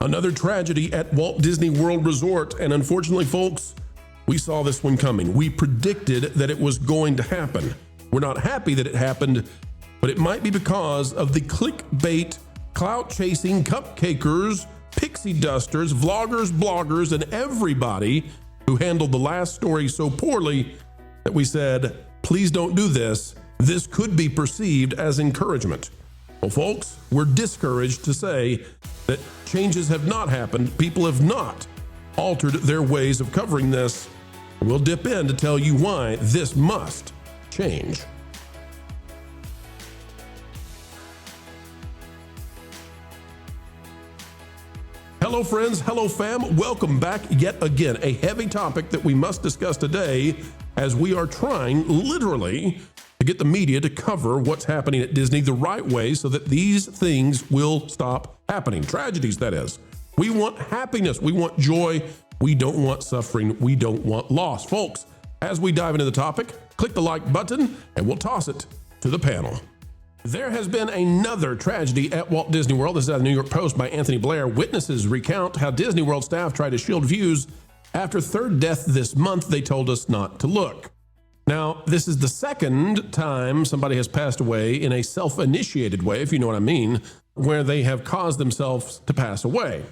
Another tragedy at Walt Disney World Resort, and unfortunately, folks, we saw this one coming. We predicted that it was going to happen. We're not happy that it happened, but it might be because of the clickbait, clout-chasing cupcakers, pixie dusters, vloggers, bloggers, and everybody who handled the last story so poorly that we said, please don't do this. This could be perceived as encouragement. Well, folks, we're discouraged to say that changes have not happened. People have not altered their ways of covering this. We'll dip in to tell you why this must change. Hello, friends. Hello, fam. Welcome back yet again. A heavy topic that we must discuss today as we are trying literally to get the media to cover what's happening at Disney the right way so that these things will stop happening. Tragedies, that is. We want happiness. We want joy. We don't want suffering. We don't want loss. Folks, as we dive into the topic, click the like button and we'll toss it to the panel. There has been another tragedy at Walt Disney World. This is out of the New York Post by Anthony Blair. Witnesses recount how Disney World staff tried to shield views after third death this month. They told us not to look. Now, this is the second time somebody has passed away in a self-initiated way, if you know what I mean, where they have caused themselves to pass away.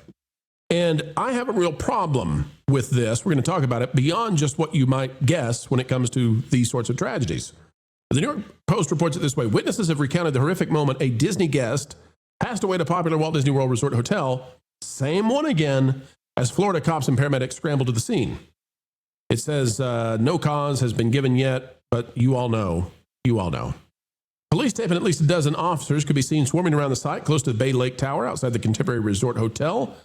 And I have a real problem with this. We're going to talk about it beyond just what you might guess when it comes to these sorts of tragedies. The New York Post reports it this way. Witnesses have recounted the horrific moment a Disney guest passed away at a popular Walt Disney World Resort hotel, same one again, as Florida cops and paramedics scrambled to the scene. It says no cause has been given yet, but you all know. Police tape and at least a dozen officers could be seen swarming around the site close to the Bay Lake Tower outside the Contemporary Resort Hotel.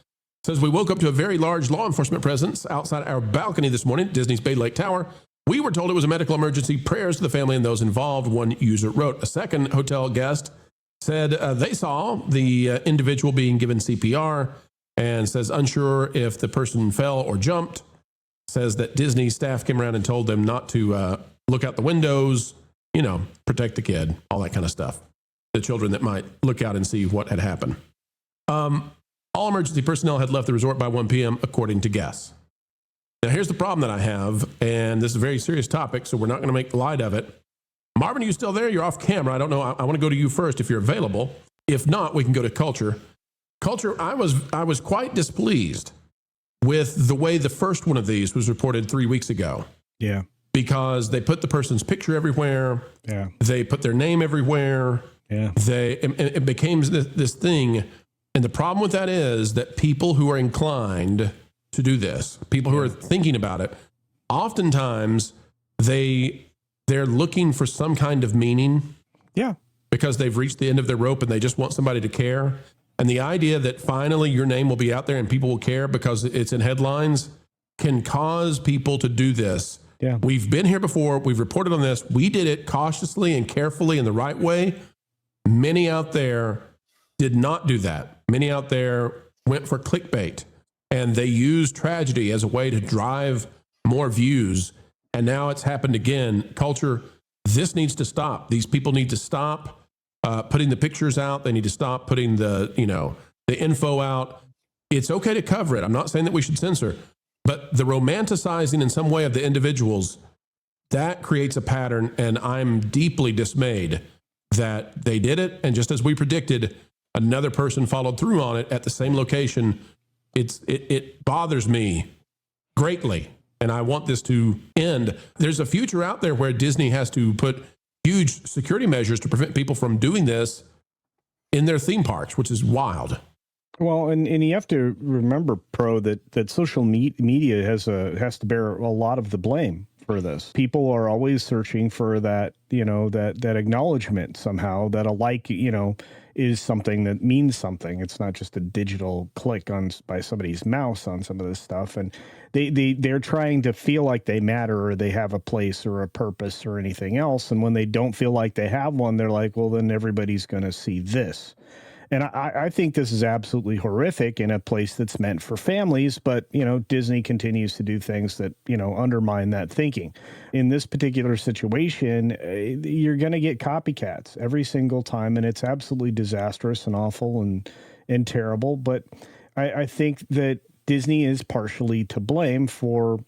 It says we woke up to a very large law enforcement presence outside our balcony this morning at Disney's Bay Lake Tower. We were told it was a medical emergency. Prayers to the family and those involved, one user wrote. A second hotel guest said they saw the individual being given CPR and says unsure if the person fell or jumped. Says that Disney staff came around and told them not to look out the windows, protect the kid, all that kind of stuff. The children that might look out and see what had happened. All emergency personnel had left the resort by 1 p.m., according to guests. Now, here's the problem that I have, and this is a very serious topic, so we're not going to make light of it. Marvin, are you still there? You're off camera. I don't know. I want to go to you first if you're available. If not, we can go to Culture. Culture, I was quite displeased with the way the first one of these was reported 3 weeks ago. Yeah. Because they put the person's picture everywhere. Yeah. They put their name everywhere. Yeah. It became this thing. And the problem with that is that people who are inclined to do this, people who are thinking about it, oftentimes they're looking for some kind of meaning. Yeah. Because they've reached the end of their rope and they just want somebody to care. And the idea that finally your name will be out there and people will care because it's in headlines can cause people to do this. Yeah. We've been here before. We've reported on this. We did it cautiously and carefully in the right way. Many out there did not do that. Many out there went for clickbait and they used tragedy as a way to drive more views. And now it's happened again. Culture, this needs to stop. These people need to stop putting the pictures out. They need to stop putting the info out. It's okay to cover it. I'm not saying that we should censor, but the romanticizing in some way of the individuals, that creates a pattern. And I'm deeply dismayed that they did it. And just as we predicted, another person followed through on it at the same location. It bothers me greatly. And I want this to end. There's a future out there where Disney has to put huge security measures to prevent people from doing this in their theme parks, which is wild. Well, and you have to remember, Pro, that social media has to bear a lot of the blame for this. People are always searching for that, that acknowledgement somehow, that a like, is something that means something. It's not just a digital click by somebody's mouse on some of this stuff. And they're trying to feel like they matter or they have a place or a purpose or anything else. And when they don't feel like they have one, they're like, well, then everybody's going to see this. And I think this is absolutely horrific in a place that's meant for families, but, Disney continues to do things that, undermine that thinking. In this particular situation, you're going to get copycats every single time, and it's absolutely disastrous and awful and terrible. But I think that Disney is partially to blame for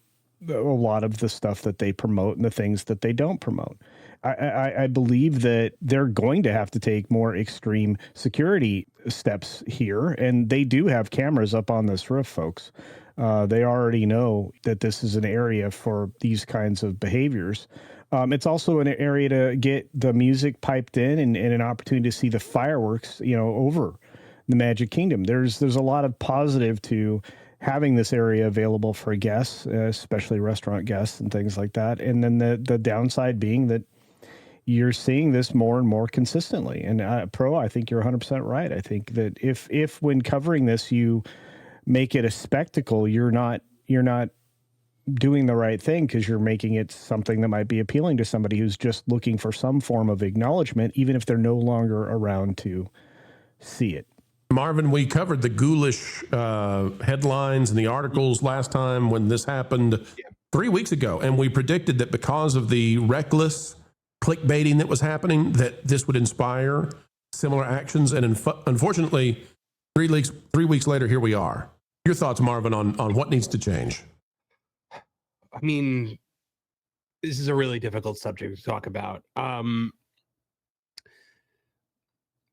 a lot of the stuff that they promote and the things that they don't promote. I believe that they're going to have to take more extreme security steps here, and they do have cameras up on this roof, folks. They already know that this is an area for these kinds of behaviors. It's also an area to get the music piped in and an opportunity to see the fireworks, over the Magic Kingdom. There's a lot of positive to having this area available for guests, especially restaurant guests and things like that. And then the downside being that you're seeing this more and more consistently. And Pro, I think you're 100% right. I think that if when covering this, you make it a spectacle, you're not doing the right thing, because you're making it something that might be appealing to somebody who's just looking for some form of acknowledgement, even if they're no longer around to see it. Marvin, we covered the ghoulish headlines and the articles last time when this happened 3 weeks ago, and we predicted that because of the reckless clickbaiting that was happening, that this would inspire similar actions. And unfortunately, 3 weeks later, here we are. Your thoughts, Marvin, on what needs to change? I mean, this is a really difficult subject to talk about.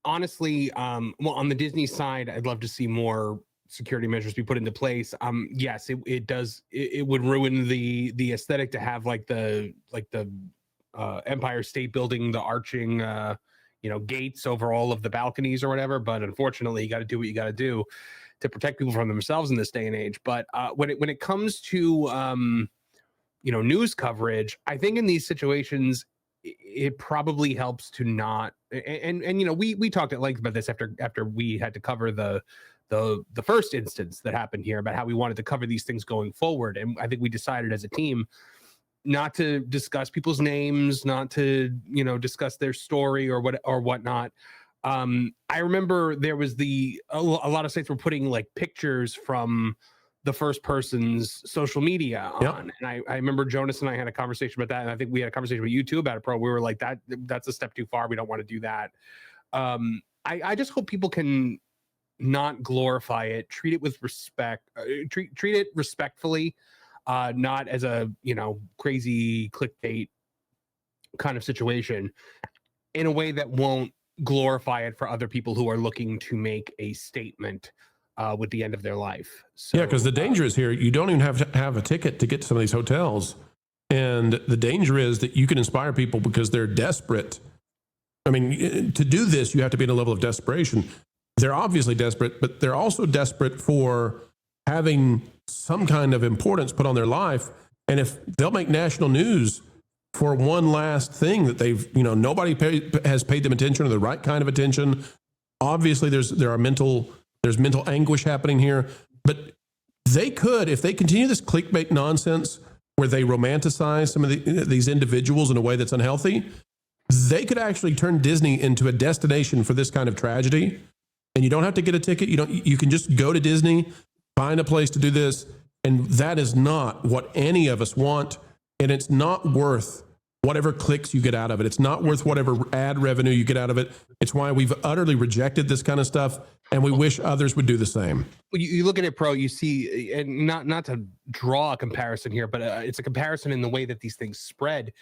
Honestly, well, on the Disney side, I'd love to see more security measures be put into place. Yes, it does. It would ruin the aesthetic to have like the Empire State Building, the arching, gates over all of the balconies or whatever. But unfortunately, you got to do what you got to do to protect people from themselves in this day and age. But when it comes to news coverage, I think in these situations, it probably helps to not. And we talked at length about this after we had to cover the first instance that happened here, about how we wanted to cover these things going forward. And I think we decided as a team not to discuss people's names, not to discuss their story or whatnot. I remember there was a lot of sites were putting like pictures from the first person's social media on. Yep. And I remember Jonas and I had a conversation about that. And I think we had a conversation with you too about it, Pro. We were like, that's a step too far. We don't want to do that. I just hope people can not glorify it, treat it with respect, treat it respectfully, not as a, crazy clickbait kind of situation, in a way that won't glorify it for other people who are looking to make a statement with the end of their life. So, yeah, because the danger is here, you don't even have to have a ticket to get to some of these hotels. And the danger is that you can inspire people because they're desperate. I mean, to do this, you have to be in a level of desperation. They're obviously desperate, but they're also desperate for having some kind of importance put on their life. And if they'll make national news for one last thing that they've, nobody has paid them attention, or the right kind of attention. Obviously, there's mental anguish happening here, but they could, if they continue this clickbait nonsense where they romanticize some of these individuals in a way that's unhealthy, they could actually turn Disney into a destination for this kind of tragedy. And you don't have to get a ticket. You can just go to Disney, find a place to do this. And that is not what any of us want. And it's not worth whatever clicks you get out of it. It's not worth whatever ad revenue you get out of it. It's why we've utterly rejected this kind of stuff, and we wish others would do the same. You look at it, Pro, you see, and not to draw a comparison here, but it's a comparison in the way that these things spread.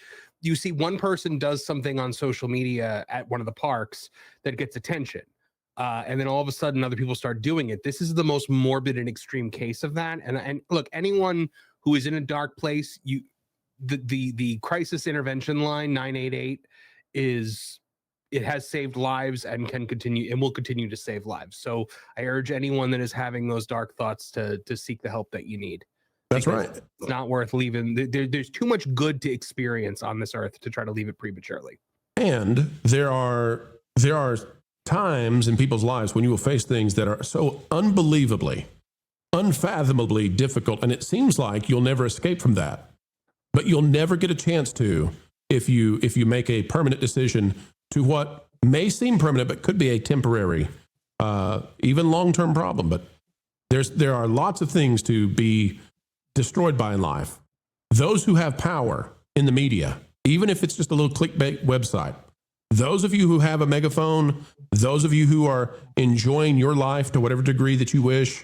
You see one person does something on social media at one of the parks that gets attention. And then all of a sudden other people start doing it. This is the most morbid and extreme case of that. And look, anyone who is in a dark place, the crisis intervention line 988 it has saved lives and can continue and will continue to save lives. So I urge anyone that is having those dark thoughts to seek the help that you need. That's right. It's not worth leaving. There's too much good to experience on this earth to try to leave it prematurely. And there are times in people's lives when you will face things that are so unbelievably, unfathomably difficult, and it seems like you'll never escape from that. But you'll never get a chance to if you make a permanent decision to what may seem permanent but could be a temporary, even long-term problem. But there are lots of things to be destroyed by in life. Those who have power in the media, even if it's just a little clickbait website, those of you who have a megaphone, those of you who are enjoying your life to whatever degree that you wish,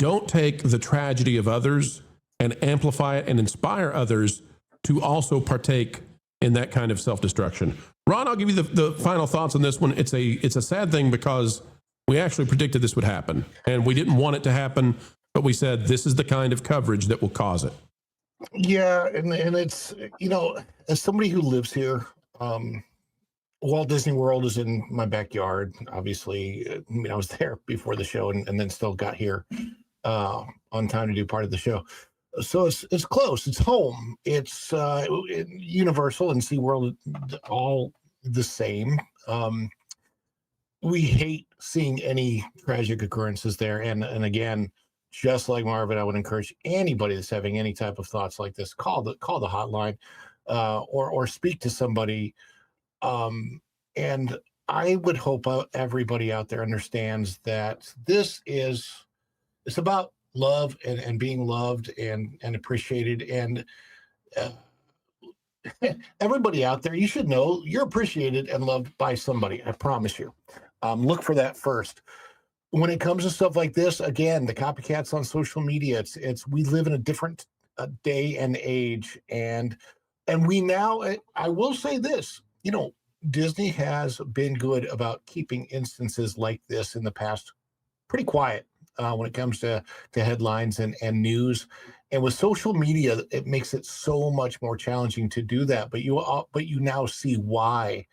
don't take the tragedy of others and amplify it and inspire others to also partake in that kind of self-destruction. Ron, I'll give you the final thoughts on this one. It's a sad thing because we actually predicted this would happen, and we didn't want it to happen, but we said this is the kind of coverage that will cause it. Yeah, and it's, as somebody who lives here, Walt Disney World is in my backyard. Obviously, I was there before the show and then still got here on time to do part of the show. So it's close. It's home. It's Universal and SeaWorld, all the same. We hate seeing any tragic occurrences there. And again, just like Marvin, I would encourage anybody that's having any type of thoughts like this, call the hotline or speak to somebody. And I would hope everybody out there understands that it's about love and being loved and appreciated. And everybody out there, you should know you're appreciated and loved by somebody. I promise you. Look for that first. When it comes to stuff like this, again, the copycats on social media, we live in a different day and age. And we now, I will say this, Disney has been good about keeping instances like this in the past pretty quiet when it comes to headlines and news. And with social media, it makes it so much more challenging to do that. But you now see why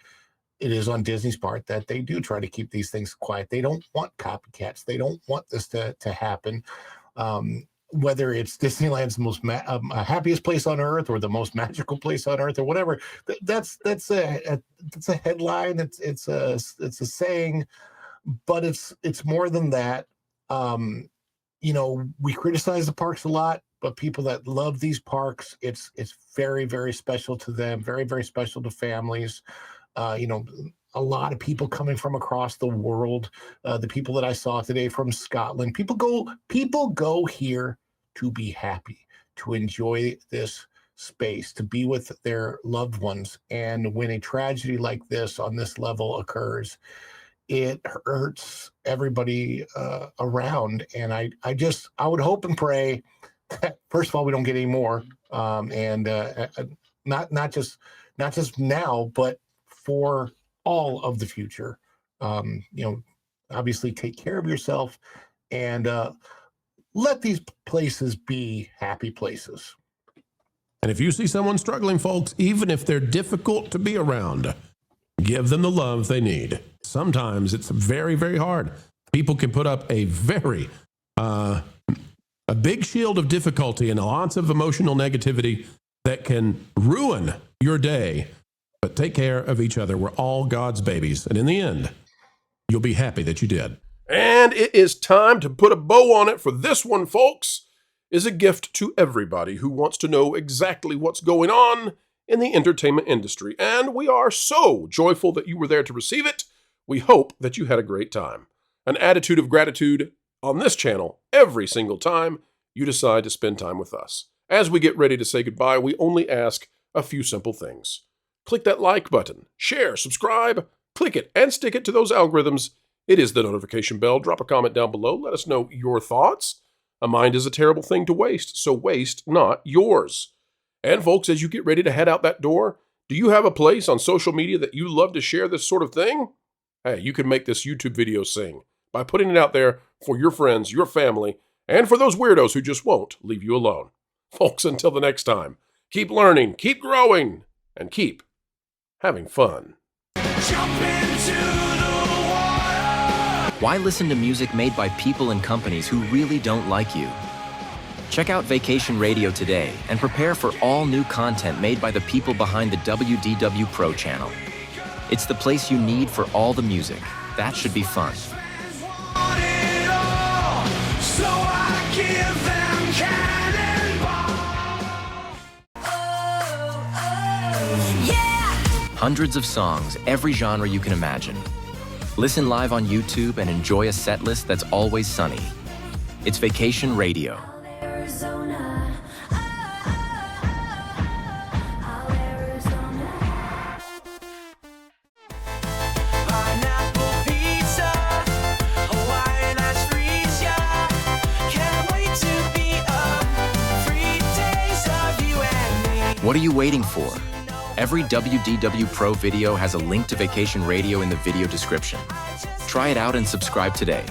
it is on Disney's part that they do try to keep these things quiet. They don't want copycats. They don't want this to happen. Whether it's Disneyland's most happiest place on earth or the most magical place on earth or whatever, that's a headline. It's a saying, but it's more than that. We criticize the parks a lot, but people that love these parks, it's very, very special to them. Very, very special to families. A lot of people coming from across the world. The people that I saw today from Scotland, people go here to be happy, to enjoy this space, to be with their loved ones. And when a tragedy like this on this level occurs, it hurts everybody around. And I would hope and pray that, first of all, we don't get any more, and not just now, but for all of the future. Obviously take care of yourself and let these places be happy places. And if you see someone struggling, folks, even if they're difficult to be around, give them the love they need. Sometimes it's very, very hard. People can put up a big shield of difficulty and lots of emotional negativity that can ruin your day. But take care of each other. We're all God's babies. And in the end, you'll be happy that you did. And it is time to put a bow on it, for this one, folks, is a gift to everybody who wants to know exactly what's going on in the entertainment industry. And we are so joyful that you were there to receive it. We hope that you had a great time. An attitude of gratitude on this channel every single time you decide to spend time with us. As we get ready to say goodbye, we only ask a few simple things. Click that like button, share, subscribe, click it, and stick it to those algorithms. It is the notification bell. Drop a comment down below. Let us know your thoughts. A mind is a terrible thing to waste, so waste not yours. And folks, as you get ready to head out that door, do you have a place on social media that you love to share this sort of thing? Hey, you can make this YouTube video sing by putting it out there for your friends, your family, and for those weirdos who just won't leave you alone. Folks, until the next time, keep learning, keep growing, and keep having fun. Why listen to music made by people and companies who really don't like you? Check out Vacation Radio today and prepare for all new content made by the people behind the WDW Pro Channel. It's the place you need for all the music. That should be fun. Hundreds of songs, every genre you can imagine. Listen live on YouTube and enjoy a set list that's always sunny. It's Vacation Radio. Pineapple pizza, Hawaiian ice freezer, What are you waiting for? Every WDW Pro video has a link to Vacation Radio in the video description. Try it out and subscribe today.